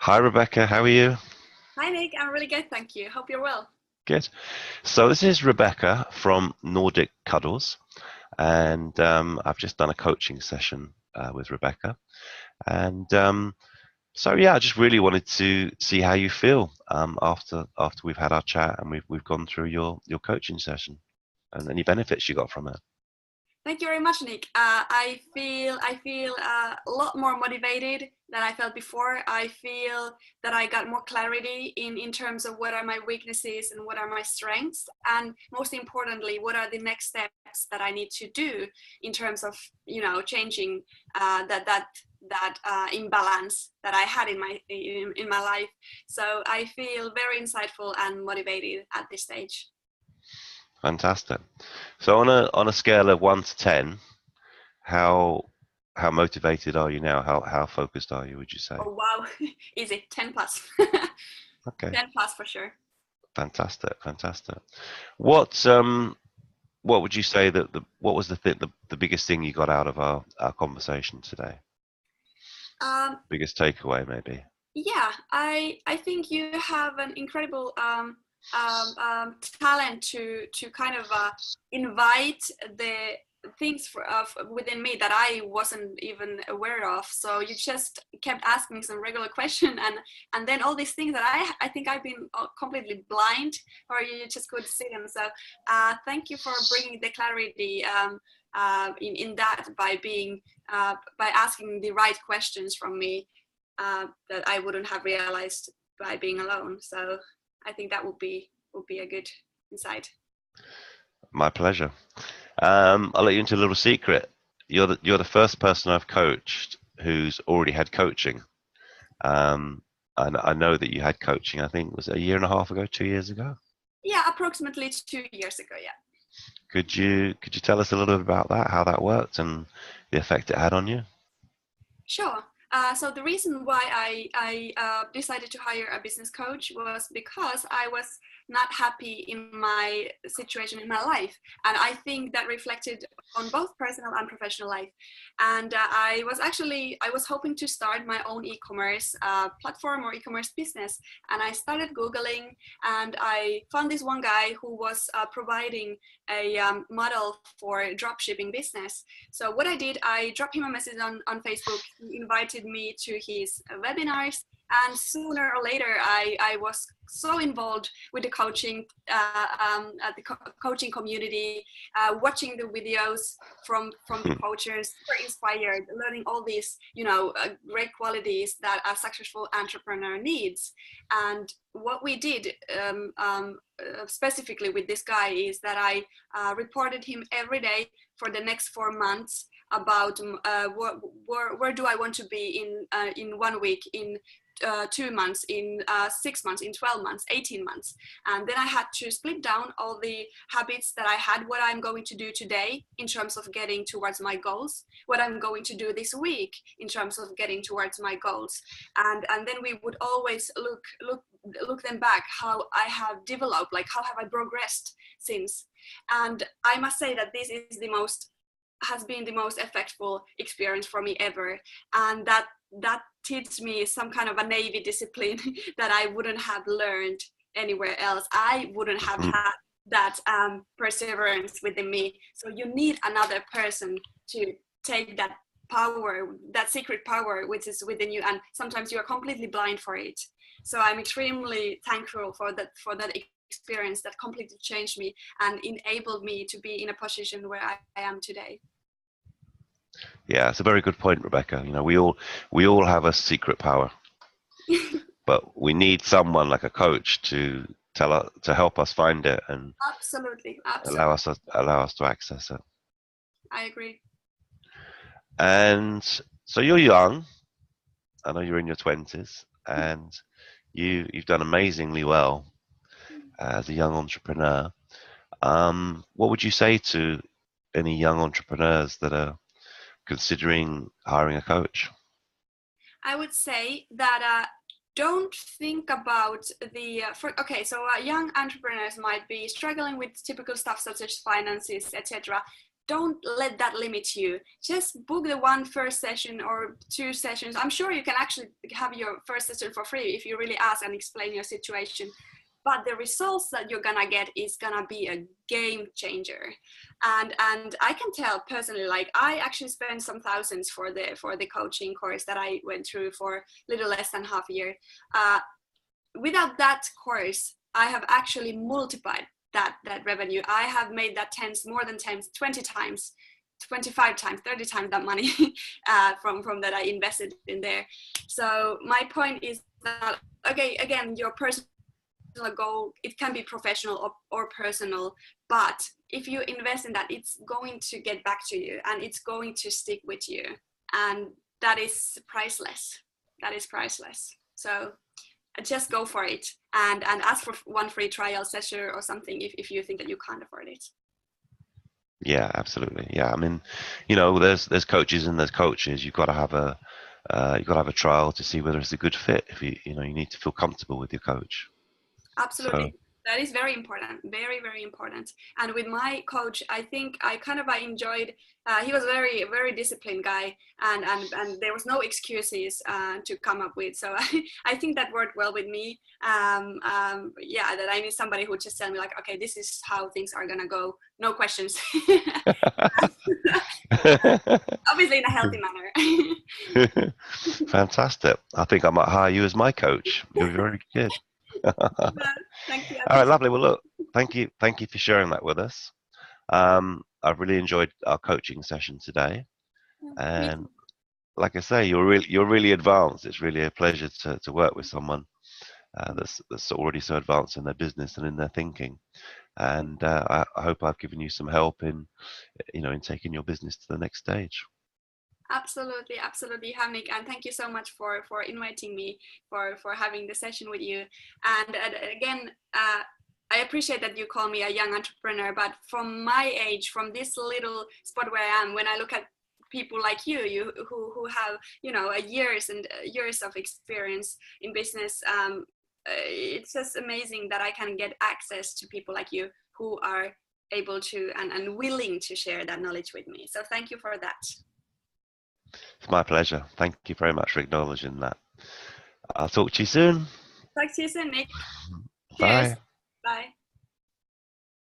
Hi, Rebecca. How are you? Hi Nick, I'm really good, thank you. Hope you're well. Good. So this is Rebecca from Nordic Cuddles, and I've just done a coaching session with Rebecca, and so yeah, I just really wanted to see how you feel after we've had our chat and we've gone through your coaching session and any benefits you got from it. Thank you very much, Nick. I feel a lot more motivated than I felt before. I feel that I got more clarity in terms of what are my weaknesses and what are my strengths, and most importantly, what are the next steps that I need to do in terms of changing that imbalance that I had in my life. So I feel very insightful and motivated at this stage. Fantastic. So on a scale of 1 to 10, how how motivated are you now? How focused are you, would you say? Oh wow, easy, 10 plus. Okay. 10 plus for sure. Fantastic, fantastic. What would you say that what was the biggest thing you got out of our conversation today? Um, Biggest takeaway, maybe. yeah, I think you have an incredible talent to kind of invite the things within me that I wasn't even aware of. So you just kept asking some regular question, and then all these things that I think I've been completely blind, or you just could see them. So thank you for bringing the clarity in that by asking the right questions from me that I wouldn't have realized by being alone. So I think that would be a good insight. My pleasure. I'll let you into a little secret. You're the first person I've coached who's already had coaching. Um, and I know that you had coaching. I think was it a year and a half ago, 2 years ago. Yeah, approximately 2 years ago. Yeah. Could you tell us a little bit about that, how that worked, and the effect it had on you? Sure. So the reason why I decided to hire a business coach was because I was not happy in my situation in my life, and I think that reflected on both personal and professional life. And I was hoping to start my own e-commerce platform or e-commerce business, and I started googling, and I found this one guy who was providing a model for drop shipping business. So what I did, I dropped him a message on Facebook. He invited me to his webinars, and sooner or later, I was so involved with the coaching community, watching the videos from the coaches, super inspired, learning all these, great qualities that a successful entrepreneur needs. And what we did specifically with this guy is that I reported him every day for the next 4 months about where do I want to be in 1 week, in 2 months, in 6 months, in 12 months, 18 months. And then I had to split down all the habits that I had, what I'm going to do today in terms of getting towards my goals, what I'm going to do this week in terms of getting towards my goals. And then we would always look them back, how I have developed, like how have I progressed since. And I must say that this is the most has been the most effectful experience for me ever, and that teaches me some kind of a navy discipline that I wouldn't have learned anywhere else. I wouldn't have had that perseverance within me. So you need another person to take that power, that secret power which is within you, and sometimes you are completely blind for it. So I'm extremely thankful for that experience that completely changed me and enabled me to be in a position where I am today. Yeah, it's a very good point, Rebecca. We all have a secret power, but we need someone like a coach to help us find it and Absolutely, allow absolutely. us allow us to access it. I agree. And so you're young. I know you're in your 20s, and you've done amazingly well as a young entrepreneur. What would you say to any young entrepreneurs that are considering hiring a coach? I would say that don't think about okay, so young entrepreneurs might be struggling with typical stuff such as finances, etc. don't let that limit you. Just book the one first session or 2 sessions. I'm sure you can actually have your first session for free if you really ask and explain your situation. But the results that you're gonna get is gonna be a game changer. And I can tell personally, like I actually spent some thousands for the coaching course that I went through for little less than half a year. Without that course, I have actually multiplied that revenue. I have made that more than 20 times, 25 times, 30 times that money from that I invested in there. So my point is that, okay, again, your personal goal, it can be professional or personal, but if you invest in that, it's going to get back to you and it's going to stick with you. And that is priceless. That is priceless. So just go for it and ask for one free trial session or something if you think that you can't afford it. Yeah, absolutely. Yeah, I mean, you know, there's coaches and there's coaches. You've got to have a trial to see whether it's a good fit. If you need to feel comfortable with your coach. Absolutely. So That is very important, very, very important. And with my coach, I think I enjoyed, he was a very, very disciplined guy, and there was no excuses to come up with. So I think that worked well with me. Yeah, that I need somebody who just tell me like, okay, this is how things are gonna go. No questions. Obviously in a healthy manner. fantastic. I think I might hire you as my coach. You're very good. Thank you. I All right, appreciate lovely. Well, look, thank you for sharing that with us. I've really enjoyed our coaching session today, it. Me and too. like I say, you're really advanced. It's really a pleasure to work with someone that's already so advanced in their business and in their thinking. And I hope I've given you some help in taking your business to the next stage. Absolutely, absolutely, Nick, and thank you so much for inviting me for having the session with you. And again, I appreciate that you call me a young entrepreneur, but from my age, from this little spot where I am, when I look at people like you who have years and years of experience in business, it's just amazing that I can get access to people like you who are able to and willing to share that knowledge with me. So thank you for that. It's my pleasure. Thank you very much for acknowledging that. I'll talk to you soon. Talk to you soon, Nick. Cheers. Bye. Bye.